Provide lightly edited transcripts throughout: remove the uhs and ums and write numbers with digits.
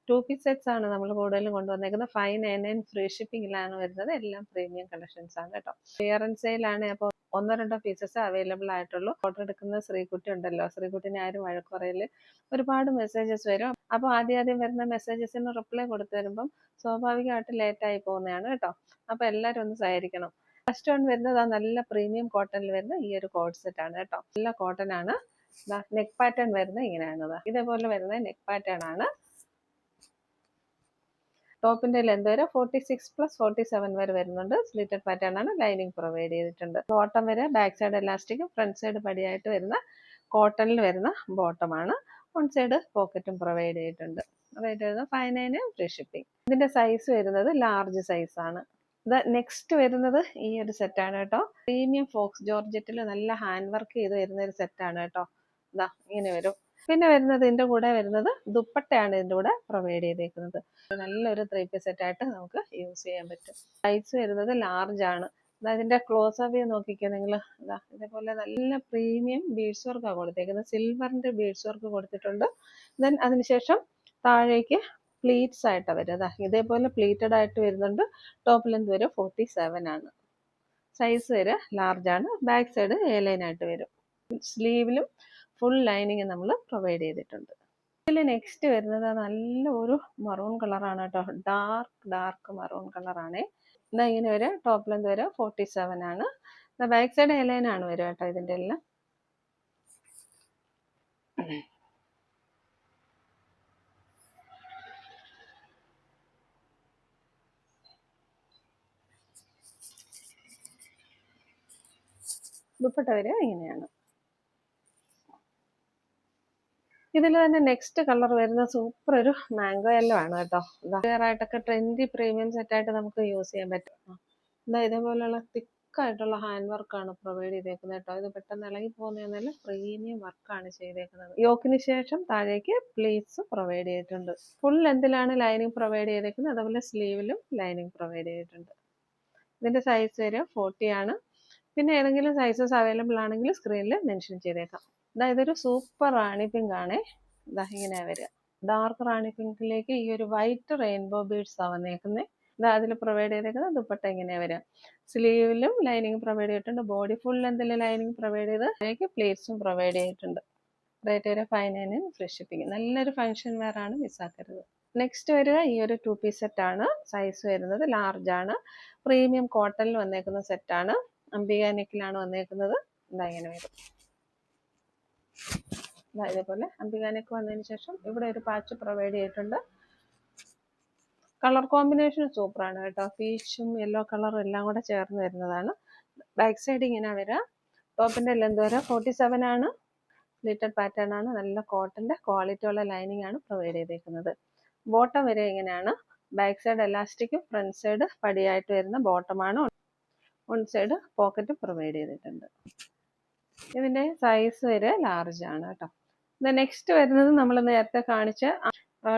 2-piece sets ആണ് നമ്മൾ കൂടുതലും കൊണ്ടുവന്നേക്കുന്നത്. 599 ഫ്രീ ഷിപ്പിംഗിലാണ് വരുന്നത്. എല്ലാം പ്രീമിയം കളക്ഷൻസ് ആണ് കേട്ടോ. ക്ലിയറൻസ് സെയിലാണ്. അപ്പോൾ 1-2 പീസസ് അവൈലബിൾ ആയിട്ടുള്ളൂ. ഓർഡർ എടുക്കുന്ന ശ്രീകുട്ടി ഉണ്ടല്ലോ, ശ്രീകുട്ടിനെ ആരും വഴക്കുറയില് ഒരുപാട് മെസ്സേജസ് വരും. അപ്പോൾ ആദ്യം വരുന്ന മെസ്സേജസിന് റിപ്ലൈ കൊടുത്തു വരുമ്പം സ്വാഭാവികമായിട്ട് ലേറ്റ് ആയി പോകുന്നതാണ് കേട്ടോ. അപ്പോൾ എല്ലാവരും ഒന്ന് സഹകരിക്കണം. ഫസ്റ്റ് വൺ വരുന്നത് നല്ല പ്രീമിയം കോട്ടണിൽ വരുന്ന ഈ ഒരു കോഡ് സെറ്റ് ആണ് കേട്ടോ. നല്ല കോട്ടൺ ആണ്. നെക്ക് പാറ്റേൺ വരുന്നത് ഇങ്ങനെയാണ്. ഇതേപോലെ വരുന്ന നെക്ക് പാറ്റേൺ ആണ്. ടോപ്പിന്റെ ലെന്ത് വരെ 46+47 വരെ വരുന്നുണ്ട്. സ്ലിറ്റഡ് പാറ്റേൺ ആണ്. ലൈനിങ് പ്രൊവൈഡ് ചെയ്തിട്ടുണ്ട്. ബോട്ടം വരെ ബാക്ക് സൈഡ് എലാസ്റ്റിക്കും ഫ്രണ്ട് സൈഡ് പടിയായിട്ട് വരുന്ന കോട്ടണിൽ വരുന്ന ബോട്ടം ആണ്. വൺ സൈഡ് പോക്കറ്റും പ്രൊവൈഡ് ചെയ്തിട്ടുണ്ട്. റേറ്റ് വരുന്നത് 599 ഫ്രീ ഷിപ്പിംഗ്. ഇതിന്റെ സൈസ് വരുന്നത് ലാർജ് സൈസ് ആണ്. നെക്സ്റ്റ് വരുന്നത് ഈ ഒരു സെറ്റാണ് കേട്ടോ. പ്രീമിയം ഫോക്സ് ജോർജറ്റിൽ നല്ല ഹാൻഡ് വർക്ക് ചെയ്ത് വരുന്ന ഒരു സെറ്റാണ് കേട്ടോ. ഇതാ ഇങ്ങനെ വരും. പിന്നെ വരുന്നത് ഇതിന്റെ കൂടെ വരുന്നത് ദുപ്പട്ടയാണ് ഇതിന്റെ കൂടെ പ്രൊവൈഡ് ചെയ്തേക്കുന്നത്. നല്ലൊരു 3-piece സെറ്റ് ആയിട്ട് നമുക്ക് യൂസ് ചെയ്യാൻ പറ്റും. സൈസ് വരുന്നത് ലാർജ് ആണ്. ഇതിന്റെ ക്ലോസ് അപ്പ് നോക്കിക്കോ നിങ്ങൾ. ഇതേപോലെ നല്ല പ്രീമിയം ബീഡ്സ് വർക്കാണ് കൊടുത്തേക്കുന്നത്. സിൽവറിന്റെ ബീഡ്സ് വർക്ക് കൊടുത്തിട്ടുണ്ട്. ദെൻ അതിനുശേഷം താഴേക്ക് പ്ലീറ്റ്സ് ആയിട്ടാണ് വരുന്നത്. ഇതേപോലെ പ്ലീറ്റഡ് ആയിട്ട് വരുന്നുണ്ട്. ടോപ്പ് ലെന്ത് വരെ 47 ആണ്. സൈസ് വരെ ലാർജ് ആണ്. ബാക്ക് സൈഡ് A-line ആയിട്ട് വരും. സ്ലീവിലും ഫുൾ ലൈനിങ് നമ്മൾ പ്രൊവൈഡ് ചെയ്തിട്ടുണ്ട്. ഇതിൽ നെക്സ്റ്റ് വരുന്നത് നല്ല ഒരു മറൂൺ കളറാണ് കേട്ടോ. ഡാർക്ക് മറൂൺ കളറാണ്. ഇതാ ഇങ്ങനെ വരെ ടോപ്പ് ലെന്ത് വരെ 47 ആണ്. ബാക്ക് സൈഡ് A-line ആണ് വരും കേട്ടോ ഇതിന്റെ എല്ലാം. ദുപ്പട്ട വരെ ഇങ്ങനെയാണ്. ഇതിൽ തന്നെ നെക്സ്റ്റ് കളർ വരുന്ന സൂപ്പർ ഒരു മാംഗോ യെല്ലോ ആണ് കേട്ടോ. ക്ലിയർ ആയിട്ടൊക്കെ ട്രെൻഡി പ്രീമിയം സെറ്റായിട്ട് നമുക്ക് യൂസ് ചെയ്യാൻ പറ്റും. ഇതേപോലെയുള്ള തിക്കായിട്ടുള്ള ഹാൻഡ് വർക്കാണ് പ്രൊവൈഡ് ചെയ്തേക്കുന്നത് കേട്ടോ. ഇത് പെട്ടെന്ന് ഇളകി പോകുന്നതല്ല, പ്രീമിയം വർക്കാണ് ചെയ്തേക്കുന്നത്. യോക്കിന് ശേഷം താഴേക്ക് പ്ലീറ്റ്സ് പ്രൊവൈഡ് ചെയ്തിട്ടുണ്ട്. ഫുൾ ലെന്തിലാണ് ലൈനിങ് പ്രൊവൈഡ് ചെയ്തേക്കുന്നത്. അതുപോലെ സ്ലീവിലും ലൈനിങ് പ്രൊവൈഡ് ചെയ്തിട്ടുണ്ട്. ഇതിന്റെ സൈസ് വരെ 40 ആണ്. പിന്നെ ഏതെങ്കിലും സൈസസ് അവൈലബിൾ ആണെങ്കിൽ സ്ക്രീനിൽ മെൻഷൻ ചെയ്തേക്കാം. ഇതൊരു സൂപ്പർ റാണി പിങ്ക് ആണ്. ഇങ്ങനെ വരിക. ഡാർക്ക് റാണി പിങ്കിലേക്ക് ഈ ഒരു വൈറ്റ് റെയിൻബോ ബീഡ്സ് ആണ് വന്നേക്കുന്നത്. അതിൽ പ്രൊവൈഡ് ചെയ്തേക്കുന്നത് ദുപ്പട്ട ഇങ്ങനെയാ വരിക. സ്ലീവിലും ലൈനിങ് പ്രൊവൈഡ് ചെയ്തിട്ടുണ്ട്. ബോഡി ഫുൾ ലെന്തിൽ ലൈനിങ് പ്രൊവൈഡ് ചെയ്ത് അതിലേക്ക് പ്ലേറ്റ്സും പ്രൊവൈഡ് ചെയ്തിട്ടുണ്ട്. റേറ്റ് വരെ 599 ഫ്രീ ഷിപ്പിംഗ്. നല്ലൊരു ഫംഗ്ഷൻ വെയർ ആണ്, മിസ്സാക്കരുത്. നെക്സ്റ്റ് വരിക ഈ ഒരു 2-piece സെറ്റ് ആണ്. സൈസ് വരുന്നത് ലാർജ് ആണ്. പ്രീമിയം കോട്ടണിൽ വന്നേക്കുന്ന സെറ്റാണ്. അംബിക നെക്കിലാണ് വന്നേക്കുന്നത്. ഇങ്ങനെ വരും. ഇതേപോലെ അംബിക നെക്ക് വന്നതിന് ശേഷം ഇവിടെ ഒരു പാച്ച് പ്രൊവൈഡ് ചെയ്തിട്ടുണ്ട്. കളർ കോമ്പിനേഷൻ സൂപ്പറാണ് കേട്ടോ. പീച്ചും യെല്ലോ കളറും എല്ലാം കൂടെ ചേർന്ന് വരുന്നതാണ്. ബാക്ക് സൈഡ് ഇങ്ങനെ വരാം. ടോപ്പിന്റെ ലെന്ത് വരെ 47 ആണ്. സ്ലിറ്റഡ് പാറ്റേൺ ആണ്. നല്ല കോട്ടന്റെ ക്വാളിറ്റി ഉള്ള ലൈനിങ് ആണ് പ്രൊവൈഡ് ചെയ്തേക്കുന്നത്. ബോട്ടം വരെ ഇങ്ങനെയാണ്. ബാക്ക് സൈഡ് എലാസ്റ്റിക്കും ഫ്രണ്ട് സൈഡ് പടിയായിട്ട് വരുന്ന ബോട്ടമാണ്. വൺ സൈഡ് പോക്കറ്റ് പ്രൊവൈഡ് ചെയ്തിട്ടുണ്ട്. ഇതിന്റെ സൈസ് വരെ ലാർജ് ആണ് കേട്ടോ. നെക്സ്റ്റ് വരുന്നത് നമ്മൾ നേരത്തെ കാണിച്ച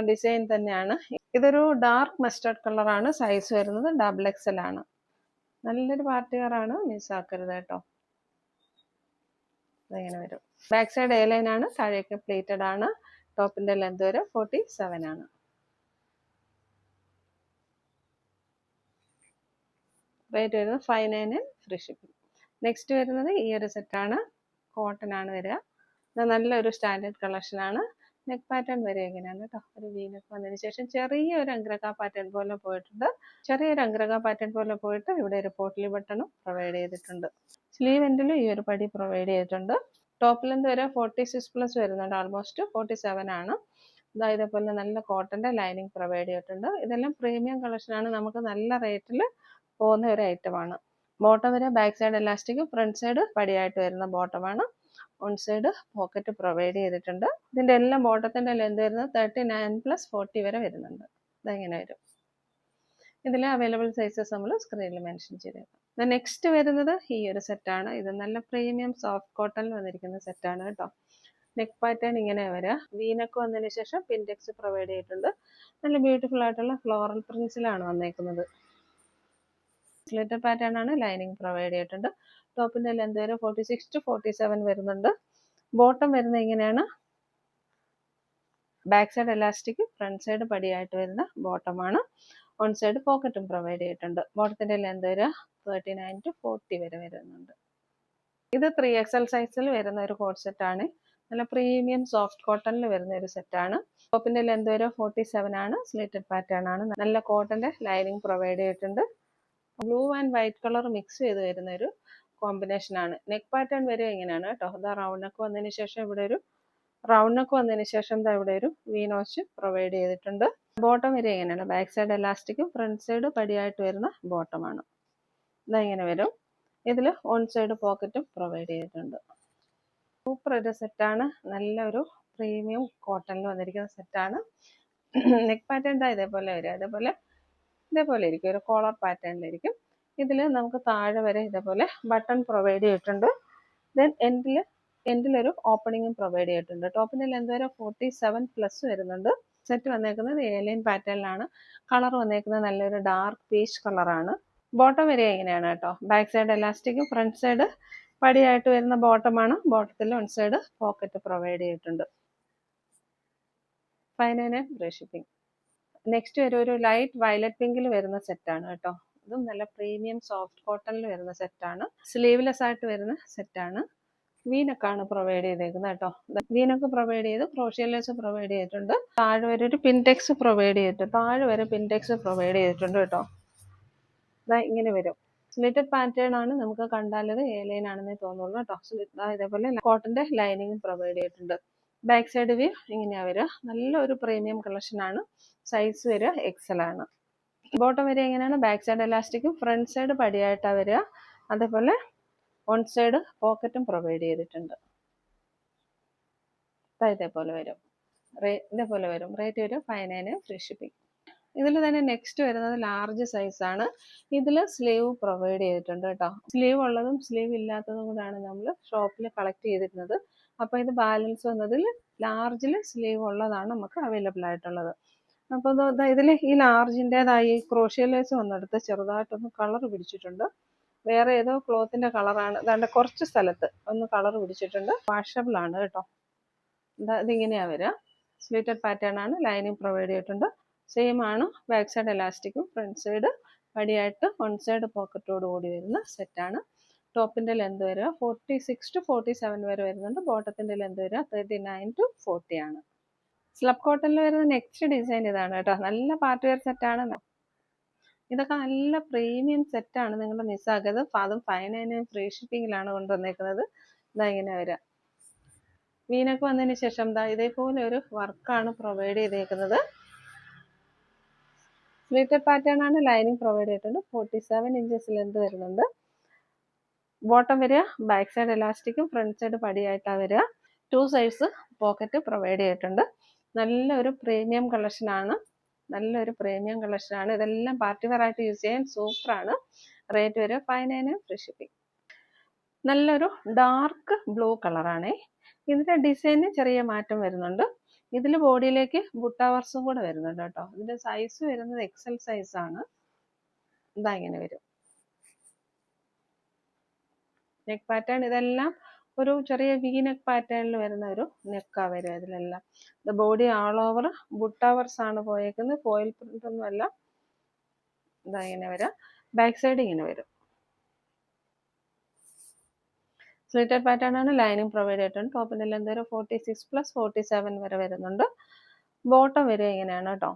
ഡിസൈൻ തന്നെയാണ്. ഇതൊരു ഡാർക്ക് മസ്റ്റർഡ് കളറാണ്. സൈസ് വരുന്നത് XXL ആണ്. നല്ലൊരു പാർട്ടി വെയറാണ്, മിസ്സാക്കരുത് കേട്ടോ. ഇങ്ങനെ വരും. ബാക്ക് സൈഡ് A-line ആണ്. താഴേക്ക് പ്ലേറ്റഡ് ആണ്. ടോപ്പിന്റെ ലെന്ത് വരെ 47 ആണ്. റേറ്റ് വരുന്നത് 599 ഫ്രീ ഷിപ്പിംഗ്. നെക്സ്റ്റ് വരുന്നത് ഈ ഒരു സെറ്റാണ്. കോട്ടൺ ആണ് വരിക. നല്ലൊരു സ്റ്റാൻഡേർഡ് കളക്ഷൻ ആണ്. നെക്ക് പാറ്റേൺ വരെ എങ്ങനെയാണ് കേട്ടോ. ഒരു വി നെക്ക് വന്നതിന് ശേഷം ചെറിയൊരു അംഗ്രക പാറ്റേൺ പോലെ പോയിട്ടുണ്ട്. ഇവിടെ ഒരു പോട്ട്ലി ബട്ടണും പ്രൊവൈഡ് ചെയ്തിട്ടുണ്ട്. സ്ലീവ് എൻഡിലും ഈ ഒരു പടി പ്രൊവൈഡ് ചെയ്തിട്ടുണ്ട്. ടോപ്പ് ലെന്ത് വരെ 46+ വരുന്നുണ്ട്. ആൾമോസ്റ്റ് 47 ആണ്. ഇതേപോലെ നല്ല കോട്ടന്റെ ലൈനിങ് പ്രൊവൈഡ് ചെയ്തിട്ടുണ്ട്. ഇതെല്ലാം പ്രീമിയം കളക്ഷൻ ആണ്. നമുക്ക് നല്ല റേറ്റിൽ പോകുന്ന ഒരു ഐറ്റമാണ്. ബോട്ടം വരെ back side elastic, front side പടിയായിട്ട് വരുന്ന ബോട്ടമാണ്. വൺ സൈഡ് പോക്കറ്റ് പ്രൊവൈഡ് ചെയ്തിട്ടുണ്ട്. ഇതിന്റെ എല്ലാം ബോട്ടത്തിന്റെ ലെന്ത് വരുന്നത് 39+40 വരെ വരുന്നുണ്ട്. ഇതെങ്ങനെ വരും. ഇതിലെ അവൈലബിൾ സൈസസ് നമ്മൾ സ്ക്രീനിൽ മെൻഷൻ ചെയ്തേക്കാം. നെക്സ്റ്റ് വരുന്നത് ഈ ഒരു സെറ്റാണ്. ഇത് നല്ല പ്രീമിയം സോഫ്റ്റ് കോട്ടണിൽ വന്നിരിക്കുന്ന സെറ്റാണ് കേട്ടോ. നെക്ക് പാറ്റേൺ ഇങ്ങനെ വരിക. വീനക്ക് വന്നതിന് ശേഷം പിൻടെക്സ് പ്രൊവൈഡ് ചെയ്തിട്ടുണ്ട്. നല്ല ബ്യൂട്ടിഫുൾ ആയിട്ടുള്ള ഫ്ലോറൽ പ്രിന്റ്സിലാണ് വന്നേക്കുന്നത്. സ്ലിറ്റഡ് പാറ്റേൺ ആണ്. ലൈനിങ് പ്രൊവൈഡ് ചെയ്തിട്ടുണ്ട്. ടോപ്പിന്റെ ലെന്ത് വരെ 46 to 47 വരുന്നുണ്ട്. ബോട്ടം വരുന്നത് ഇങ്ങനെയാണ്. Back side elastic, front side പടിയായിട്ട് വരുന്ന ബോട്ടമാണ്. വൺ സൈഡ് പോക്കറ്റും പ്രൊവൈഡ് ചെയ്തിട്ടുണ്ട്. ബോട്ടത്തിന്റെ ലെന്ത് വരെ 39 to 40 വരെ വരുന്നുണ്ട്. ഇത് 3XL സൈസിൽ വരുന്ന ഒരു കോഡ് സെറ്റാണ്. നല്ല പ്രീമിയം സോഫ്റ്റ് കോട്ടണിൽ വരുന്ന ഒരു സെറ്റാണ്. ടോപ്പിന്റെ ലെന്ത് വരെ 47 ആണ്. സ്ലിറ്റഡ് പാറ്റേൺ ആണ്. നല്ല കോട്ടന്റെ ലൈനിങ് പ്രൊവൈഡ് ചെയ്തിട്ടുണ്ട്. Blue and white colour mix ചെയ്ത് വരുന്ന ഒരു കോമ്പിനേഷൻ ആണ്. നെക്ക് പാറ്റേൺ വരെ ഇങ്ങനെയാണ് കേട്ടോ. ഇതാ റൗണ്ട് നെക്ക് വന്നതിന് ശേഷം ഇവിടെ ഒരു ഇവിടെ ഒരു വി നോച്ച് പ്രൊവൈഡ് ചെയ്തിട്ടുണ്ട്. ബോട്ടം വരെ ഇങ്ങനെയാണ്. ബാക്ക് സൈഡ് എലാസ്റ്റിക്കും ഫ്രണ്ട് സൈഡ് പടിയായിട്ട് വരുന്ന ബോട്ടമാണ്. ഇതാ ഇങ്ങനെ വരും. ഇതിൽ വൺ സൈഡ് പോക്കറ്റും പ്രൊവൈഡ് ചെയ്തിട്ടുണ്ട്. സൂപ്പർ ഒരു സെറ്റാണ്. നല്ലൊരു പ്രീമിയം കോട്ടണിൽ വന്നിരിക്കുന്ന സെറ്റാണ്. നെക്ക് പാറ്റേൺ ഇതേപോലെ വരും. ഇതേപോലെ ഇരിക്കും. ഒരു കോളർ പാറ്റേണിലിരിക്കും. ഇതിൽ നമുക്ക് താഴെ വരെ ഇതേപോലെ ബട്ടൺ പ്രൊവൈഡ് ചെയ്തിട്ടുണ്ട്. ദെൻ എൻഡിലൊരു ഓപ്പണിങ്ങും പ്രൊവൈഡ് ചെയ്തിട്ടുണ്ട്. ടോപ്പിന്റെ ലെന്ത് വരെ 47+ വരുന്നുണ്ട്. സെറ്റ് വന്നേക്കുന്നത് ഏലൈൻ പാറ്റേണിലാണ്. കളർ വന്നേക്കുന്നത് നല്ലൊരു ഡാർക്ക് പീച്ച് കളറാണ്. ബോട്ടം വരെ ഇങ്ങനെയാണ് കേട്ടോ. ബാക്ക് സൈഡ് എലാസ്റ്റിക്കും ഫ്രണ്ട് സൈഡ് പടിയായിട്ട് വരുന്ന ബോട്ടമാണ്. ബോട്ടത്തിൽ വൺ സൈഡ് പോക്കറ്റ് പ്രൊവൈഡ് ചെയ്തിട്ടുണ്ട്. 599 ഫ്രീ ഷിപ്പിംഗ്. നെക്സ്റ്റ് ഒരു ലൈറ്റ് വയലറ്റ് പിങ്കിൽ വരുന്ന സെറ്റാണ് കേട്ടോ. ഇതും നല്ല പ്രീമിയം സോഫ്റ്റ് കോട്ടണിൽ വരുന്ന സെറ്റാണ്. സ്ലീവ്ലെസ് ആയിട്ട് വരുന്ന സെറ്റാണ്. വീനക്കാണ് പ്രൊവൈഡ് ചെയ്തേക്കുന്നത് കേട്ടോ. വീനൊക്കെ പ്രൊവൈഡ് ചെയ്ത് ക്രോഷ്യേലേഴ്സ് പ്രൊവൈഡ് ചെയ്തിട്ടുണ്ട്. താഴെ വരെ ഒരു പിൻടെക്സ് പ്രൊവൈഡ് ചെയ്തിട്ടുണ്ട് കേട്ടോ. ഇങ്ങനെ വരും. സ്ലിറ്റഡ് പാറ്റേൺ ആണ്. നമുക്ക് കണ്ടാലത് എലൈൻ ആണെന്നേ തോന്നുള്ളൂ കേട്ടോ. ഇതേപോലെ കോട്ടന്റെ ലൈനിങ് പ്രൊവൈഡ് ചെയ്തിട്ടുണ്ട്. ബാക്ക് സൈഡ് വ്യൂ ഇങ്ങനെയാ വരിക. നല്ലൊരു പ്രീമിയം കളക്ഷൻ ആണ്. സൈസ് വരിക XL ആണ്. ബോട്ടം വരെ എങ്ങനെയാണ്? ബാക്ക് സൈഡ് എലാസ്റ്റിക്കും ഫ്രണ്ട് സൈഡ് പടിയായിട്ടാണ് വരിക. അതേപോലെ വൺ സൈഡ് പോക്കറ്റും പ്രൊവൈഡ് ചെയ്തിട്ടുണ്ട്. ഇതേപോലെ വരും. റേറ്റ് വരും 599 ഫ്രീ ഷിപ്പിംഗ്. ഇതിൽ തന്നെ നെക്സ്റ്റ് വരുന്നത് ലാർജ് സൈസ് ആണ്. ഇതിൽ സ്ലീവ് പ്രൊവൈഡ് ചെയ്തിട്ടുണ്ട് കേട്ടോ. സ്ലീവ് ഉള്ളതും സ്ലീവ് ഇല്ലാത്തതും കൂടാണ് നമ്മൾ ഷോപ്പിൽ കളക്ട് ചെയ്തിരുന്നത്. അപ്പോൾ ഇത് ബാലൻസ് വന്നതിൽ ലാർജിൽ സ്ലീവ് ഉള്ളതാണ് നമുക്ക് അവൈലബിൾ ആയിട്ടുള്ളത്. അപ്പോൾ ഇതിൽ ഈ ലാർജിൻ്റെതായി ക്രോഷ്യേലേഴ്സ് വന്നെടുത്ത് ചെറുതായിട്ടൊന്ന് കളർ പിടിച്ചിട്ടുണ്ട്. വേറെ ഏതോ ക്ലോത്തിന്റെ കളറാണ്. അതാണ്ട് കുറച്ച് സ്ഥലത്ത് ഒന്ന് കളർ പിടിച്ചിട്ടുണ്ട്. വാഷബിൾ ആണ് കേട്ടോ. ഇതിങ്ങനെയാ വരിക. സ്ലിറ്റഡ് പാറ്റേൺ ആണ്. ലൈനിങ് പ്രൊവൈഡ് ചെയ്തിട്ടുണ്ട്. സെയിം ആണ്. ബാക്ക് സൈഡ് എലാസ്റ്റിക്കും ഫ്രണ്ട് സൈഡ് പടിയായിട്ട് വൺ സൈഡ് പോക്കറ്റോട് കൂടി വരുന്ന സെറ്റാണ്. ടോപ്പിന്റെ ലെന്ത് വരിക 46 to 47 വരെ വരുന്നുണ്ട്. ബോട്ടത്തിന്റെ ലെന്ത് വരിക 39 to 40 ആണ്. സ്ലബ് കോട്ടണിൽ വരുന്ന നെക്സ്റ്റ് ഡിസൈൻ ഇതാണ് കേട്ടോ. നല്ല പാർട്ടി വെയർ സെറ്റാണ്. ഇതൊക്കെ നല്ല പ്രീമിയം സെറ്റാണ്. നിങ്ങൾ മിസ്സാക്കരുത്. അതും 599 ഫ്രീ ഷിപ്പിങ്ങിലാണ് കൊണ്ടുവന്നേക്കുന്നത്. ഇങ്ങനെ വരിക. വീനൊക്കെ വന്നതിന് ശേഷം ഇതേപോലെ ഒരു വർക്കാണ് പ്രൊവൈഡ് ചെയ്തേക്കുന്നത്. സ്ലിറ്റഡ് പാറ്റേൺ ആണ്. ലൈനിങ് പ്രൊവൈഡ് ചെയ്തിട്ടുണ്ട്. 47 ഇഞ്ചസ് ലെന്ത് വരുന്നുണ്ട്. ബോട്ടം വരിക. ബാക്ക് സൈഡ് എലാസ്റ്റിക്കും ഫ്രണ്ട് സൈഡ് പടിയായിട്ടാണ് വരിക. 2 സൈഡ്സ് പോക്കറ്റ് പ്രൊവൈഡ് ചെയ്തിട്ടുണ്ട്. നല്ലൊരു പ്രീമിയം കളക്ഷനാണ്. ഇതെല്ലാം പാർട്ടി വെയർ ആയിട്ട് യൂസ് ചെയ്യാൻ സൂപ്പറാണ്. റേറ്റ് വരിക 599 ഫ്രീ ഷിപ്പിംഗ്. നല്ലൊരു ഡാർക്ക് ബ്ലൂ കളറാണേ. ഇതിന്റെ ഡിസൈന് ചെറിയ മാറ്റം വരുന്നുണ്ട്. ഇതിൽ ബോഡിയിലേക്ക് ബുട്ട വർക്സും കൂടെ വരുന്നുണ്ട് കേട്ടോ. ഇതിന്റെ സൈസ് വരുന്നത് XL സൈസ് ആണ്. ഇങ്ങനെ വരും. നെക്ക് പാറ്റേൺ ഇതെല്ലാം ഒരു ചെറിയ വി നെക്ക് പാറ്റേണിൽ വരുന്ന ഒരു നെക്കാ വരും. ഇതിലെല്ലാം ബോഡി ആൾ ഓവർ ബുട്ട വർക്സ് ആണ് പോയേക്കുന്നത്. ഫോയിൽ പ്രിന്റ് ഒന്നും അല്ല. ഇങ്ങനെ വരാം. ബാക്ക് സൈഡ് ഇങ്ങനെ വരും. സ്ലിറ്റഡ് പാറ്റേൺ ആണ്. ലൈനിങ് പ്രൊവൈഡ് ചെയ്തിട്ടുണ്ട്. ടോപ്പിന്റെ ലെന്ത് വരെ 46+ 47 വരെ വരുന്നുണ്ട്. ബോട്ടം വരെ ഇങ്ങനെയാണ് കേട്ടോ.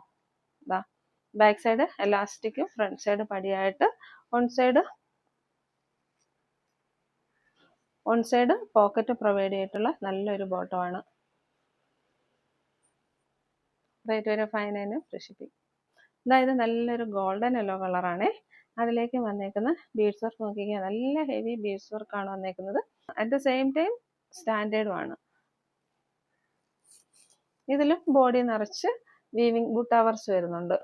ബാക്ക് സൈഡ് എലാസ്റ്റിക്കും ഫ്രണ്ട് സൈഡ് പടിയായിട്ട് വൺ സൈഡ് പോക്കറ്റ് പ്രൊവൈഡ് ചെയ്തിട്ടുള്ള നല്ലൊരു ബോട്ടമാണ്. റേറ്റ് വരെ 599 ഫ്രീ ഷിപ്പിംഗ്. ഇത് നല്ലൊരു ഗോൾഡൻ യെല്ലോ കളറാണേ. അതിലേക്ക് വന്നേക്കുന്ന ബീഡ്സ് വർക്ക് നോക്കിക്കുക. നല്ല ഹെവി ബീഡ്സ് വർക്കാണ് വന്നേക്കുന്നത്. അറ്റ് ദ സെയിം ടൈം സ്റ്റാൻഡേർഡും ആണ്. ഇതിലും ബോഡി നിറച്ച് വീവിങ് ബുട്ടാവർസ് വരുന്നുണ്ട്.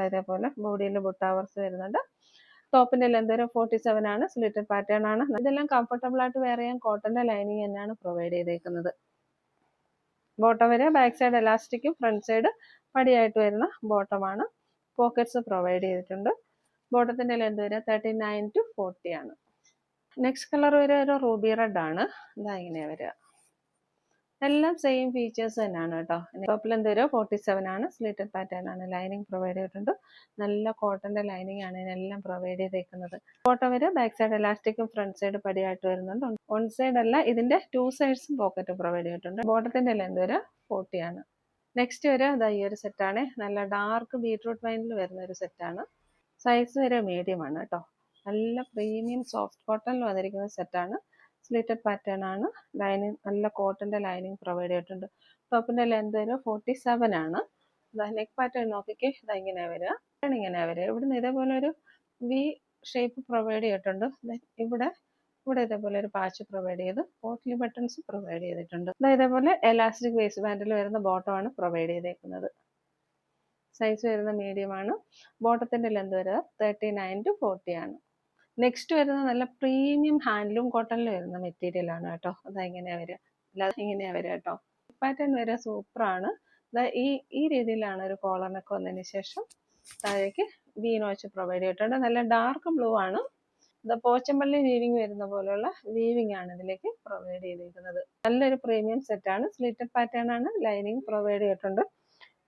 ഇതേപോലെ ബോഡിയിൽ ബുട്ടാവർസ് വരുന്നുണ്ട്. ടോപ്പിന്റെ ലെന്ത് വരെ 47 ആണ്. സ്ലിറ്റഡ് പാറ്റേൺ ആണ്. ഇതെല്ലാം കംഫർട്ടബിൾ ആയിട്ട് വെയർ ചെയ്യാൻ കോട്ടന്റെ ലൈനിങ് തന്നെയാണ് പ്രൊവൈഡ് ചെയ്തേക്കുന്നത്. ബോട്ടം വരെ ബാക്ക് സൈഡ് എലാസ്റ്റിക്കും ഫ്രണ്ട് സൈഡ് പടിയായിട്ട് വരുന്ന ബോട്ടമാണ്. പോക്കറ്റ്സ് പ്രൊവൈഡ് ചെയ്തിട്ടുണ്ട്. ബോട്ടത്തിന്റെ ലെന്ത് വരെ 39 to 40 ആണ്. നെക്സ്റ്റ് കളർ വരെ ഒരു റൂബി റെഡ് ആണ്. ഇങ്ങനെയാ വരിക. എല്ലാം സെയിം ഫീച്ചേഴ്സ് തന്നെയാണ് കേട്ടോ. ടോപ്പിൽ എന്തോരം 47 ആണ്, സ്ലിറ്റഡ് പാറ്റേൺ ആണ്, ലൈനിങ് പ്രൊവൈഡ് ചെയ്തിട്ടുണ്ട്. നല്ല കോട്ടന്റെ ലൈനിങ് ആണ് ഇതിനെല്ലാം പ്രൊവൈഡ് ചെയ്തേക്കുന്നത്. ബോട്ടം വരെ ബാക്ക് സൈഡ് എലാസ്റ്റിക്കും ഫ്രണ്ട് സൈഡ് പടിയായിട്ട് വരുന്നുണ്ട്. വൺ സൈഡ് അല്ല, ഇതിന്റെ 2 സൈഡ്സും പോക്കറ്റ് പ്രൊവൈഡ് ചെയ്തിട്ടുണ്ട്. ബോട്ടത്തിന്റെ ലെന്ത് വരെ 40 ആണ്. നെക്സ്റ്റ് വരെ അതാ ഈ ഒരു സെറ്റാണ്. നല്ല ഡാർക്ക് ബീട്രൂട്ട് വൈനിൽ വരുന്ന ഒരു സെറ്റാണ്. സൈസ് വരെ മീഡിയം ആണ് കേട്ടോ. നല്ല പ്രീമിയം സോഫ്റ്റ് കോട്ടണിൽ വന്നിരിക്കുന്ന സെറ്റാണ്. സ്ലിറ്റഡ് പാറ്റേൺ ആണ്. ലൈനിങ് നല്ല കോട്ടന്റെ ലൈനിങ് പ്രൊവൈഡ് ചെയ്തിട്ടുണ്ട്. ടോപ്പിന്റെ ലെന്ത് വരെ 47 ആണ്. നെക്ക് പാറ്റേൺ നോക്കിക്കേ, ഇതാ ഇങ്ങനെ വരിക, ഇവിടുന്ന് ഇതേപോലെ ഒരു വി ഷേപ്പ് പ്രൊവൈഡ് ചെയ്തിട്ടുണ്ട്. ഇവിടെ ഇതേപോലെ ഒരു പാച്ച് പ്രൊവൈഡ് ചെയ്ത് പോട്ട്ലി ബട്ടൺസ് പ്രൊവൈഡ് ചെയ്തിട്ടുണ്ട്. ഇതേപോലെ എലാസ്റ്റിക് വേസ്റ്റ് ബാൻഡിൽ വരുന്ന ബോട്ടമാണ് പ്രൊവൈഡ് ചെയ്തേക്കുന്നത്. സൈസ് വരുന്ന മീഡിയം ആണ്. ബോട്ടത്തിന്റെ ലെന്ത് വരെ 39 to 40 ആണ്. നെക്സ്റ്റ് വരുന്ന നല്ല പ്രീമിയം ഹാൻഡ്ലൂം കോട്ടണിൽ വരുന്ന മെറ്റീരിയൽ ആണ് കേട്ടോ. ഇങ്ങനെയാ വരിക, അല്ലാതെ ഇങ്ങനെയാ വരിക കേട്ടോ. പാറ്റേൺ വരെ സൂപ്പറാണ്. ഈ രീതിയിലാണ് ഒരു കോളറിനൊക്കെ വന്നതിന് ശേഷം താഴേക്ക് വി നോച്ച് പ്രൊവൈഡ് ചെയ്തിട്ടുണ്ട്. നല്ല ഡാർക്ക് ബ്ലൂ ആണ്. പോച്ചമ്പള്ളി വീവിങ് വരുന്ന പോലെയുള്ള വീവിങ് ആണ് ഇതിലേക്ക് പ്രൊവൈഡ് ചെയ്തിരിക്കുന്നത്. നല്ലൊരു പ്രീമിയം സെറ്റാണ്. സ്ലിറ്റഡ് പാറ്റേൺ ആണ്. ലൈനിങ് പ്രൊവൈഡ് ചെയ്തിട്ടുണ്ട്.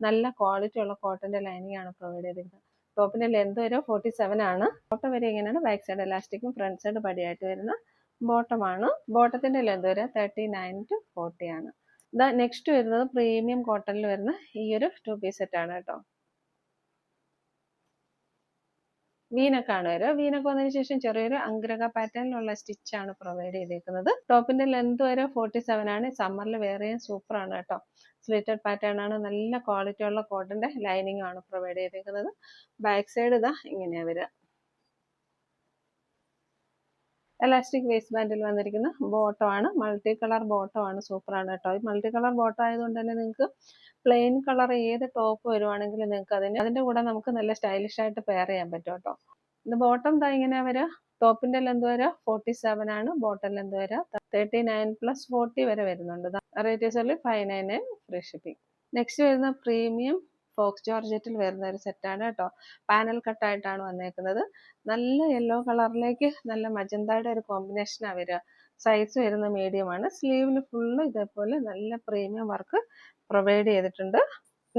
നല്ല ക്വാളിറ്റി ഉള്ള കോട്ടന്റെ ലൈനിങ് ആണ് പ്രൊവൈഡ് ചെയ്തിരിക്കുന്നത്. ടോപ്പിന്റെ ലെന്ത് വരെ 47 ആണ്. ബോട്ടം വരെ ഇങ്ങനെയാണ്. ബാക്ക് സൈഡ് എലാസ്റ്റിക്കും ഫ്രണ്ട് സൈഡ് പടിയായിട്ട് വരുന്ന ബോട്ടമാണ്. ബോട്ടത്തിന്റെ ലെന്ത് വരെ 39 to 40 ആണ്. നെക്സ്റ്റ് വരുന്നത് പ്രീമിയം കോട്ടണിൽ വരുന്ന ഈ ഒരു 2 പീസ് സെറ്റ് ആണ് കേട്ടോ. വീനക്കാണ് വരിക. വീനക്ക് വന്നതിന് ശേഷം ചെറിയൊരു അംഗ്രക പാറ്റേണിലുള്ള സ്റ്റിച്ച് ആണ് പ്രൊവൈഡ് ചെയ്തേക്കുന്നത്. ടോപ്പിന്റെ ലെന്ത് വരെ 47 ആണ്. സമ്മറിൽ വേറെയും സൂപ്പർ ആണ് കേട്ടോ. സ്ലിറ്റഡ് പാറ്റേൺ ആണ്. നല്ല ക്വാളിറ്റി ഉള്ള കോട്ടന്റെ ലൈനിങ് ആണ് പ്രൊവൈഡ് ചെയ്തേക്കുന്നത്. ബാക്ക് സൈഡ് ഇതാ ഇങ്ങനെയാ വരിക. എലാസ്റ്റിക് വേസ്റ്റ് ബാൻഡിൽ വന്നിരിക്കുന്ന ബോട്ടം ആണ്. മൾട്ടി കളർ ബോട്ടം ആണ്. സൂപ്പർ ആണ് കേട്ടോ. ഈ മൾട്ടി കളർ ബോട്ടം ആയതുകൊണ്ട് തന്നെ നിങ്ങൾക്ക് പ്ലെയിൻ കളർ ഏത് ടോപ്പ് വരുവാണെങ്കിലും നിങ്ങൾക്ക് അതിന്റെ കൂടെ നമുക്ക് നല്ല സ്റ്റൈലിഷ് ആയിട്ട് പെയർ ചെയ്യാൻ പറ്റും കേട്ടോ. ഇത് ബോട്ടം ഇങ്ങനെ വരിക. ടോപ്പിന്റെ ലെന്ത് വരെ 47 ആണ്. ബോട്ടം ലെന്ത് വരെ 39 plus 40 വരെ വരുന്നുണ്ട്. Rate is only 599 free shipping. Next വരുന്ന പ്രീമിയം ഫോക്സ് ജോർജറ്റിൽ വരുന്ന ഒരു സെറ്റാണ് കേട്ടോ. പാനൽ കട്ടായിട്ടാണ് വന്നേക്കുന്നത്. നല്ല യെല്ലോ കളറിലേക്ക് നല്ല മജന്തയുടെ ഒരു കോമ്പിനേഷനാണ് വരിക. സൈസ് വരുന്ന മീഡിയം ആണ്. സ്ലീവിൽ ഫുള്ള് ഇതേപോലെ നല്ല പ്രീമിയം വർക്ക് പ്രൊവൈഡ് ചെയ്തിട്ടുണ്ട്.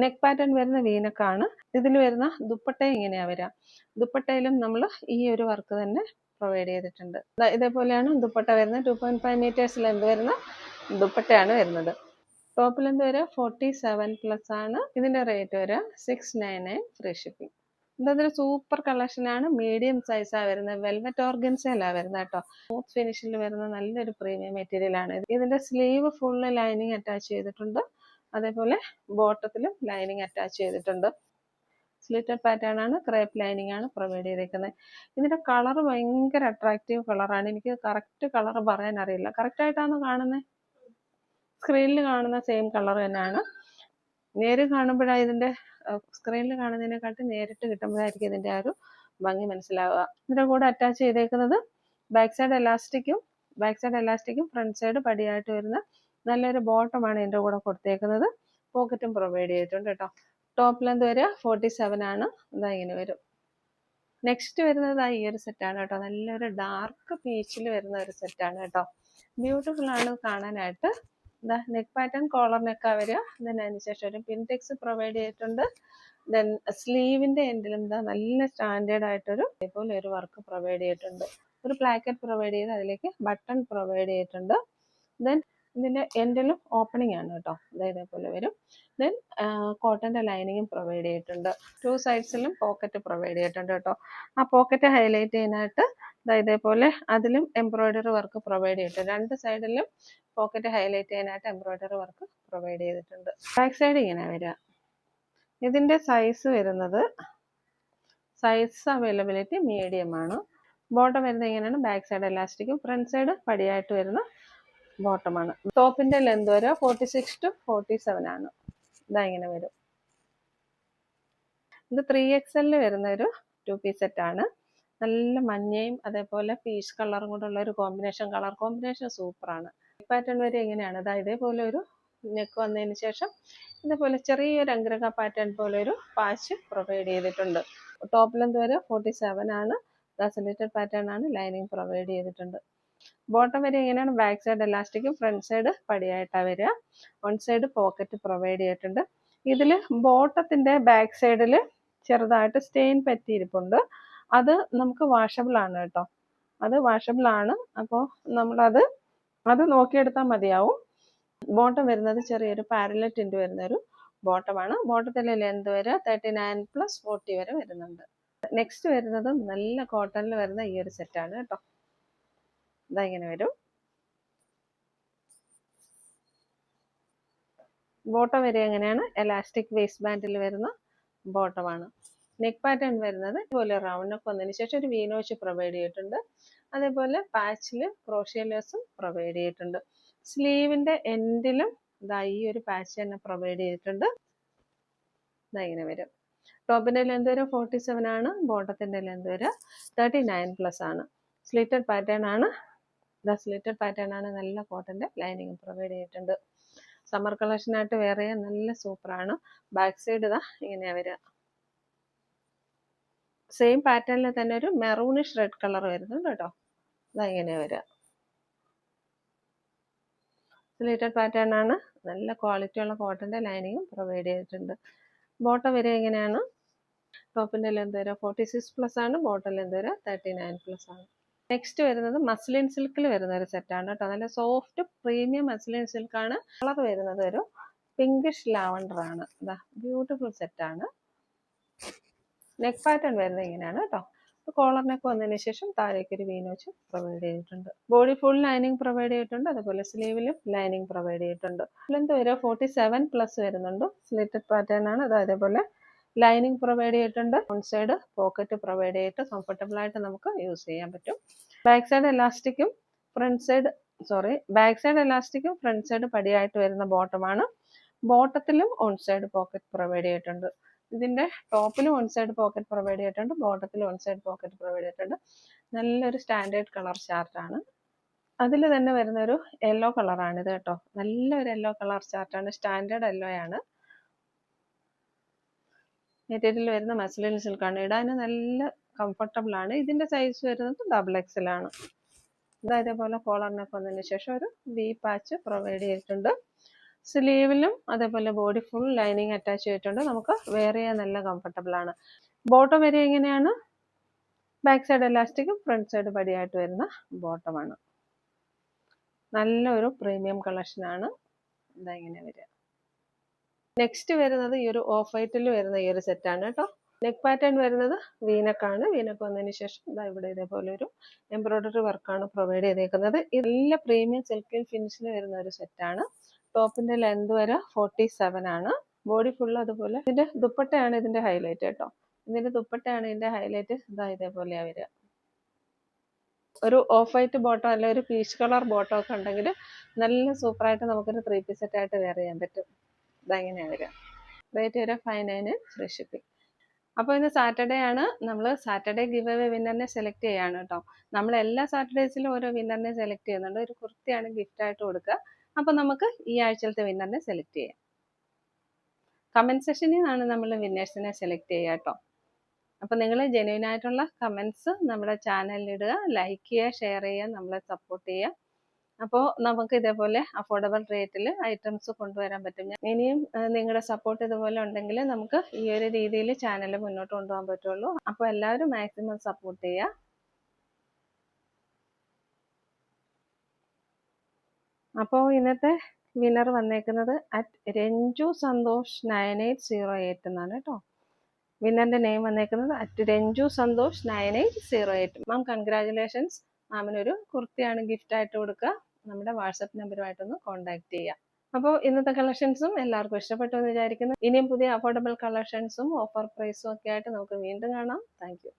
നെക്ക് പാറ്റേൺ വരുന്ന വീനക്കാണ്. ഇതിൽ വരുന്ന ദുപ്പട്ട ഇങ്ങനെയാ വരിക. ദുപ്പട്ടയിലും നമ്മൾ ഈ ഒരു വർക്ക് തന്നെ പ്രൊവൈഡ് ചെയ്തിട്ടുണ്ട്. ഇതേപോലെയാണ് ദുപ്പട്ട വരുന്നത്. 2.5 meters ലെന്ത് വരുന്ന ദുപ്പട്ടയാണ് വരുന്നത്. ടോപ്പ് ലെന്ത് വരെ 47 പ്ലസ് ആണ്. ഇതിന്റെ റേറ്റ് വരെ 699 ഫ്രീ ഷിപ്പിംഗ്. ഇതൊരു സൂപ്പർ കളക്ഷൻ ആണ്. മീഡിയം സൈസാ വരുന്നത്. വെൽവെറ്റ് ഓർഗൻസയിലാ വരുന്നത് കേട്ടോ. സ്മൂത്ത് ഫിനിഷിൽ വരുന്ന നല്ലൊരു പ്രീമിയം മെറ്റീരിയൽ ആണ്. ഇതിന്റെ സ്ലീവ് ഫുള്ള് ലൈനിങ് അറ്റാച്ച് ചെയ്തിട്ടുണ്ട്. അതേപോലെ ബോട്ടത്തിലും ലൈനിങ് അറ്റാച്ച് ചെയ്തിട്ടുണ്ട്. സ്ലിറ്റഡ് പാറ്റേൺ ആണ്. ക്രേപ്പ് ലൈനിങ് ആണ് പ്രൊവൈഡ് ചെയ്തേക്കുന്നത്. ഇതിന്റെ കളർ ഭയങ്കര അട്രാക്റ്റീവ് കളറാണ്. എനിക്ക് കറക്റ്റ് കളർ പറയാൻ അറിയില്ല. കറക്റ്റ് ആയിട്ടാണ് കാണുന്നത്. സ്ക്രീനിൽ കാണുന്ന സെയിം കളർ തന്നെയാണ്. നേരിൽ കാണുമ്പോഴാണ് ഇതിന്റെ സ്ക്രീനിൽ കാണുന്നതിനെക്കാട്ടി നേരിട്ട് കിട്ടുമ്പോഴായിരിക്കും ഇതിന്റെ ആ ഒരു ഭംഗി മനസ്സിലാവുക. ഇതിന്റെ കൂടെ അറ്റാച്ച് ചെയ്തേക്കുന്നത് ബാക്ക് സൈഡ് എലാസ്റ്റിക്കും ഫ്രണ്ട് സൈഡ് പടിയായിട്ട് വരുന്ന നല്ലൊരു ബോട്ടമാണ് ഇതിന്റെ കൂടെ കൊടുത്തേക്കുന്നത്. പോക്കറ്റും പ്രൊവൈഡ് ചെയ്തിട്ടുണ്ട് കേട്ടോ. ടോപ്പ് ലെന്ത് വരെ 47 ആണ്. ഇങ്ങനെ വരും. നെക്സ്റ്റ് വരുന്നത് ഈ ഒരു സെറ്റാണ് കേട്ടോ. നല്ലൊരു ഡാർക്ക് പീച്ചിൽ വരുന്ന ഒരു സെറ്റാണ് കേട്ടോ. ബ്യൂട്ടിഫുൾ ആണ് കാണാനായിട്ട്. നെക്ക് പാറ്റേൺ കോളർ നെക്കാ വരിക. അതിന് ശേഷം ഒരു പിൻടെക്സ് പ്രൊവൈഡ് ചെയ്തിട്ടുണ്ട്. ദെൻ സ്ലീവിന്റെ എൻഡിലും നല്ല സ്റ്റാൻഡേർഡ് ആയിട്ടൊരു ഇതേപോലെ ഒരു വർക്ക് പ്രൊവൈഡ് ചെയ്തിട്ടുണ്ട്. ഒരു പ്ലാക്കറ്റ് പ്രൊവൈഡ് ചെയ്ത് അതിലേക്ക് ബട്ടൺ പ്രൊവൈഡ് ചെയ്തിട്ടുണ്ട്. ദെൻ ഇതിന്റെ എൻഡിലും ഓപ്പണിംഗ് ആണ് കേട്ടോ. ഇതേപോലെ വരും. ദെൻ കോട്ടന്റെ ലൈനിങ്ങും പ്രൊവൈഡ് ചെയ്തിട്ടുണ്ട്. 2 സൈഡ്സിലും പോക്കറ്റ് പ്രൊവൈഡ് ചെയ്തിട്ടുണ്ട് കേട്ടോ. ആ പോക്കറ്റ് ഹൈലൈറ്റ് ചെയ്യാനായിട്ട് ഇതേപോലെ അതിലും എംബ്രോയിഡറി വർക്ക് പ്രൊവൈഡ് ചെയ്തിട്ടുണ്ട്. 2 സൈഡിലും പോക്കറ്റ് ഹൈലൈറ്റ് ചെയ്യാനായിട്ട് എംബ്രോയിഡറി വർക്ക് പ്രൊവൈഡ് ചെയ്തിട്ടുണ്ട്. ബാക്ക് സൈഡ് ഇങ്ങനെ വരിക. ഇതിന്റെ സൈസ് വരുന്നത് അവൈലബിലിറ്റി മീഡിയം ആണ്. ബോട്ടം വരുന്നത് ഇങ്ങനെയാണ്. ബാക്ക് സൈഡ് എലാസ്റ്റിക്കും ഫ്രണ്ട് സൈഡ് പടിയായിട്ട് വരുന്ന ബോട്ടമാണ്. ടോപ്പിന്റെ ലെന്ത് വരെ 46 to 47 ആണ്. ഇങ്ങനെ വരും. ഇത് 3XL വരുന്ന ഒരു 2 പീസ് സെറ്റ് ആണ്. നല്ല മഞ്ഞയും അതേപോലെ പീച്ച് കളറും കൂടെ ഒരു കളർ കോമ്പിനേഷൻ സൂപ്പറാണ്. പാറ്റേൺ വരെ എങ്ങനെയാണ് ഇതേപോലെ ഒരു നെക്ക് വന്നതിന് ശേഷം ഇതേപോലെ ചെറിയൊരു അംഗ്രക പാറ്റേൺ പോലെ ഒരു പാച്ച് പ്രൊവൈഡ് ചെയ്തിട്ടുണ്ട്. ടോപ്പ് ലെന്ത് വരെ 47 ആണ്. സ്ലിറ്റഡ് പാറ്റേൺ ആണ്. ലൈനിങ് പ്രൊവൈഡ് ചെയ്തിട്ടുണ്ട്. ബോട്ടം വരെ എങ്ങനെയാണ്, ബാക്ക് സൈഡ് എലാസ്റ്റിക്കും ഫ്രണ്ട് സൈഡ് പടിയായിട്ടാണ് വരിക. വൺ സൈഡ് പോക്കറ്റ് പ്രൊവൈഡ് ചെയ്തിട്ടുണ്ട്. ഇതിൽ ബോട്ടത്തിൻ്റെ ബാക്ക് സൈഡിൽ ചെറുതായിട്ട് സ്റ്റെയിൻ പറ്റിയിരിപ്പുണ്ട്. അത് നമുക്ക് വാഷബിൾ ആണ് കേട്ടോ, അത് വാഷബിൾ ആണ്. അപ്പോൾ നമ്മളത് നോക്കിയെടുത്താൽ മതിയാവും. ബോട്ടം വരുന്നത് ചെറിയൊരു പാരലറ്റ് ഇൻറ്റു വരുന്നൊരു ബോട്ടമാണ്. ബോട്ടത്തിലെ ലെന്ത് വരെ 39+40 വരെ വരുന്നുണ്ട്. നെക്സ്റ്റ് വരുന്നത് നല്ല കോട്ടണിൽ വരുന്ന ഈ ഒരു സെറ്റാണ് കേട്ടോ. ഇതാ ഇങ്ങനെ വരും. ബോട്ടം വരെ എങ്ങനെയാണ്, എലാസ്റ്റിക് വേസ്റ്റ് ബാൻഡിൽ വരുന്ന ബോട്ടമാണ്. നെക്ക് പാറ്റേൺ വരുന്നത് ഇതുപോലെ റൗണ്ട് നെക്ക് വന്നതിന് ശേഷം ഒരു വീനോച്ച് പ്രൊവൈഡ് ചെയ്തിട്ടുണ്ട്. അതേപോലെ പാച്ചിൽ ക്രോഷ്യേലേഴ്സും പ്രൊവൈഡ് ചെയ്തിട്ടുണ്ട്. സ്ലീവിൻ്റെ എൻഡിലും ഇതാ ഈ ഒരു പാച്ച് തന്നെ പ്രൊവൈഡ് ചെയ്തിട്ടുണ്ട്. ഇതാ ഇങ്ങനെ വരും. ടോപ്പിൻ്റെ ലെന്ത് വരെ 47 ആണ്, ബോട്ടത്തിൻ്റെ ലെന്ത് വരെ 39+ ആണ്. സ്ലിറ്റഡ് പാറ്റേൺ ആണ്. ഇതാ സ്ലിറ്റഡ് പാറ്റേൺ ആണ്. നല്ല കോട്ടൻ്റെ ലൈനിങ് പ്രൊവൈഡ് ചെയ്തിട്ടുണ്ട്. സമ്മർ കളക്ഷനായിട്ട് വേറെ നല്ല സൂപ്പറാണ്. ബാക്ക് സൈഡ് ഇതാ ഇങ്ങനെയാണ് വരിക. സെയിം പാറ്റേണിൽ തന്നെ ഒരു മെറൂണിഷ് റെഡ് കളർ വരുന്നുണ്ട് കേട്ടോ. ഇതാ ഇങ്ങനെയാണ് വരിക. സ്ലിറ്റഡ് പാറ്റേൺ ആണ്. നല്ല ക്വാളിറ്റി ഉള്ള കോട്ടൻ്റെ ലൈനിങ്ങും പ്രൊവൈഡ് ചെയ്തിട്ടുണ്ട്. ബോട്ടം വരെ എങ്ങനെയാണ്, ടോപ്പിൻ്റെ ലെന്ത് വരെ 46+ ആണ്, ബോട്ടം ലെന്ത് വരെ 39+ ആണ്. നെക്സ്റ്റ് വരുന്നത് മസ്ലിൻ സിൽക്കിൽ വരുന്ന ഒരു സെറ്റാണ് കേട്ടോ. നല്ല സോഫ്റ്റ് പ്രീമിയം മസ്ലിൻ സിൽക്കാണ്. കളർ വരുന്നത് ഒരു പിങ്കിഷ് ലാവണ്ടർ ആണ്. ഇതാ ബ്യൂട്ടിഫുൾ സെറ്റാണ്. നെക്ക് പാറ്റേൺ വരുന്നത് ഇങ്ങനെയാണ് കേട്ടോ. കോളർ നെക്ക് വന്നതിന് ശേഷം താഴേക്ക് ഒരു വീനോച്ച് പ്രൊവൈഡ് ചെയ്തിട്ടുണ്ട്. ബോഡി ഫുൾ ലൈനിങ് പ്രൊവൈഡ് ചെയ്തിട്ടുണ്ട്. അതുപോലെ സ്ലീവിലും ലൈനിങ് പ്രൊവൈഡ് ചെയ്തിട്ടുണ്ട്. ലെന്ത് വരെ 47+ വരുന്നുണ്ട്. സ്ലിറ്റഡ് പാറ്റേൺ ആണ്. അതേപോലെ ലൈനിങ് പ്രൊവൈഡ് ചെയ്തിട്ടുണ്ട്. വൺ സൈഡ് പോക്കറ്റ് പ്രൊവൈഡ് ചെയ്തിട്ട് കംഫർട്ടബിൾ ആയിട്ട് നമുക്ക് യൂസ് ചെയ്യാൻ പറ്റും. ബാക്ക് സൈഡ് എലാസ്റ്റിക്കും ഫ്രണ്ട് സൈഡ് പടിയായിട്ട് വരുന്ന ബോട്ടമാണ്. ബോട്ടത്തിലും ഓൺ സൈഡ് പോക്കറ്റ് പ്രൊവൈഡ് ചെയ്തിട്ടുണ്ട്. ഇതിൻ്റെ ടോപ്പിലും വൺ സൈഡ് പോക്കറ്റ് പ്രൊവൈഡ് ചെയ്തിട്ടുണ്ട്. ബോട്ടത്തിലും വൺ സൈഡ് പോക്കറ്റ് പ്രൊവൈഡ് ചെയ്തിട്ടുണ്ട്. നല്ലൊരു സ്റ്റാൻഡേർഡ് കളർ ചാർട്ടാണ്. അതിൽ തന്നെ വരുന്നൊരു യെല്ലോ കളറാണിത് കേട്ടോ. നല്ലൊരു യെല്ലോ കളർ ചാർട്ടാണ്. സ്റ്റാൻഡേർഡ് യെല്ലോ ആണ്. മെറ്റീരിയൽ വരുന്ന മസ്ലിൻ സിൽക്കാണ്. ഇടാൻ നല്ല കംഫർട്ടബിൾ ആണ്. ഇതിൻ്റെ സൈസ് വരുന്നത് XXL ആണ്. ഇതേപോലെ കോളർ നെക്ക് വന്നതിന് ശേഷം ഒരു വി പാച്ച് പ്രൊവൈഡ് ചെയ്തിട്ടുണ്ട്. സ്ലീവിലും അതേപോലെ ബോഡി ഫുൾ ലൈനിങ് അറ്റാച്ച് ചെയ്തിട്ടുണ്ട്. നമുക്ക് വേറെ നല്ല കംഫർട്ടബിൾ ആണ്. ബോട്ടം വരെ എങ്ങനെയാണ്, ബാക്ക് സൈഡ് എലാസ്റ്റിക്കും ഫ്രണ്ട് സൈഡ് പടിയായിട്ട് വരുന്ന ബോട്ടമാണ്. നല്ലൊരു പ്രീമിയം കളക്ഷനാണ്. ഇതാ ഇങ്ങനെ വരിക. നെക്സ്റ്റ് വരുന്നത് ഈ ഒരു ഓഫ് വൈറ്റിൽ വരുന്ന ഈ ഒരു സെറ്റാണ് കേട്ടോ. നെക്ക് പാറ്റേൺ വരുന്നത് വീനക്കാണ്. വീനക്ക് വന്നതിന് ശേഷം ഇതാ ഇവിടെ ഇതേപോലെ ഒരു എംബ്രോയിഡറി വർക്കാണ് പ്രൊവൈഡ് ചെയ്തേക്കുന്നത്. നല്ല പ്രീമിയം സിൽക്കിൻ ഫിനിഷിൽ വരുന്ന ഒരു സെറ്റാണ്. ടോപ്പിന്റെ ലെന്ത് വരെ 47 ആണ്. ബോഡി ഫുള്ള് അതുപോലെ. ഇതിന്റെ ദുപ്പട്ടയാണ് ഇതിന്റെ ഹൈലൈറ്റ് കേട്ടോ. ഇതിന്റെ ഹൈലൈറ്റ് ഇതാ ഇതേപോലെയാണ് വരിക. ഒരു ഓഫ് വൈറ്റ് ബോട്ടോ അല്ല ഒരു പീച്ച് കളർ ബോട്ടോ ഒക്കെ ഉണ്ടെങ്കിൽ നല്ല സൂപ്പറായിട്ട് നമുക്കൊരു 3 പീസ് സെറ്റായിട്ട് വെയർ ചെയ്യാൻ പറ്റും. ഇതങ്ങനെയാണ് വരിക. റേറ്റ് വരെ 599 ഫ്രീ ഷിപ്പിംഗ്. അപ്പോൾ ഇന്ന് സാറ്റർഡേ ആണ്. നമ്മൾ സാറ്റർഡേ ഗിവ് അവേ വിന്നറിനെ സെലക്ട് ചെയ്യാണ് കേട്ടോ. നമ്മൾ എല്ലാ സാറ്റർഡേസിലും ഓരോ വിന്നറിനെ സെലക്ട് ചെയ്യുന്നുണ്ട്. ഒരു കുർത്തിയാണ് ഗിഫ്റ്റ് ആയിട്ട് കൊടുക്കുക. അപ്പോൾ നമുക്ക് ഈ ആഴ്ചയിലത്തെ വിന്നറിനെ സെലക്ട് ചെയ്യാം. കമൻറ്റ് സെക്ഷനിൽ നിന്നാണ് നമ്മൾ വിന്നേഴ്സിനെ സെലക്ട് ചെയ്യുക കേട്ടോ. അപ്പോൾ നിങ്ങൾ ജെന്യുവൻ ആയിട്ടുള്ള കമൻറ്റ്സ് നമ്മുടെ ചാനലിൽ ഇടുക, ലൈക്ക് ചെയ്യുക, ഷെയർ ചെയ്യുക, നമ്മളെ സപ്പോർട്ട് ചെയ്യുക. അപ്പോൾ നമുക്ക് ഇതേപോലെ അഫോർഡബിൾ റേറ്റിൽ ഐറ്റംസ് കൊണ്ടുവരാൻ പറ്റും. ഇനിയും നിങ്ങളുടെ സപ്പോർട്ട് ഇതുപോലെ ഉണ്ടെങ്കിൽ നമുക്ക് ഈ ഒരു രീതിയിൽ ചാനൽ മുന്നോട്ട് കൊണ്ടുപോകാൻ പറ്റുള്ളൂ. അപ്പോൾ എല്ലാവരും മാക്സിമം സപ്പോർട്ട് ചെയ്യുക. അപ്പോൾ ഇന്നത്തെ വിന്നർ വന്നേക്കുന്നത് @രഞ്ജു സന്തോഷ് 9808 എന്നാണ് കേട്ടോ. വിന്നറിന്റെ നെയിം വന്നേക്കുന്നത് @രഞ്ജു സന്തോഷ് 9808. മാം കൺഗ്രാജുലേഷൻസ്. മാമിനൊരു കുർത്തിയാണ് ഗിഫ്റ്റ് ആയിട്ട് കൊടുക്കുക. നമ്മുടെ വാട്സപ്പ് നമ്പറുമായിട്ടൊന്ന് കോൺടാക്ട് ചെയ്യാം. അപ്പോൾ ഇന്നത്തെ കളക്ഷൻസും എല്ലാവർക്കും ഇഷ്ടപ്പെട്ടു എന്ന് വിചാരിക്കുന്നു. ഇനിയും പുതിയ അഫോർഡബിൾ കളക്ഷൻസും ഓഫർ പ്രൈസും ഒക്കെ ആയിട്ട് നമുക്ക് വീണ്ടും കാണാം. Thank you.